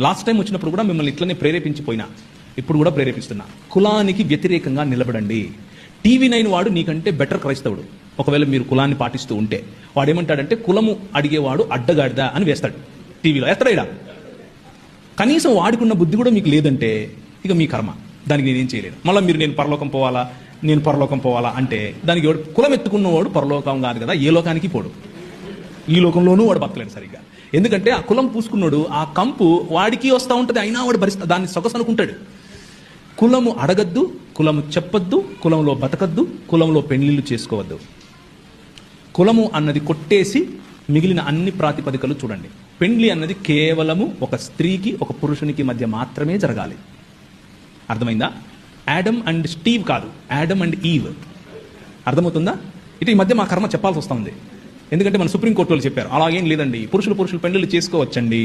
Last time వచ్చినప్పుడు కూడా మిమ్మల్ని ఇట్లనే ప్రేరేపించిపోయినా, ఇప్పుడు కూడా ప్రేరేపిస్తున్నా. కులానికి వ్యతిరేకంగా నిలబడండి. TV9 వాడు నీకంటే బెటర్ క్రైస్తవుడు. ఒకవేళ మీరు కులాన్ని పాటిస్తూ ఉంటే వాడు ఏమంటాడంటే, కులము అడిగేవాడు అడ్డగాడిదా అని వేస్తాడు. టీవీలో వేస్తాడా? కనీసం వాడికున్న బుద్ధి కూడా మీకు లేదంటే ఇక మీ కర్మ, దానికి నేనేం చేయలేను. మళ్ళీ మీరు నేను పరలోకం పోవాలా అంటే దానికి కులం ఎత్తుకున్నవాడు పరలోకం కాదు కదా, ఏ లోకానికి పోడు. ఈ లోకంలోనూ వాడు బతకలేడు సరిగ్గా. ఎందుకంటే ఆ కులం పూసుకున్నాడు, ఆ కంపు వాడికి వస్తూ ఉంటుంది, అయినా వాడు దాన్ని సొగసు అనుకుంటాడు. కులము అడగద్దు, కులము చెప్పొద్దు, కులంలో బతకద్దు, కులంలో పెళ్లిళ్ళు చేసుకోవద్దు. కులము అన్నది కొట్టేసి మిగిలిన అన్ని ప్రాతిపదికలు చూడండి. పెండ్లి అన్నది కేవలము ఒక స్త్రీకి ఒక పురుషునికి మధ్య మాత్రమే జరగాలి. అర్థమైందా? యాడమ్ అండ్ స్టీవ్ కాదు, యాడమ్ అండ్ ఈవ్. అర్థమవుతుందా? ఇటు ఈ మధ్య మా కర్మ చెప్పాల్సి వస్తుంది. ఎందుకంటే మన సుప్రీంకోర్టు వాళ్ళు చెప్పారు అలాగేం లేదండి, పురుషులు పెళ్లిళ్ళు చేసుకోవచ్చండి.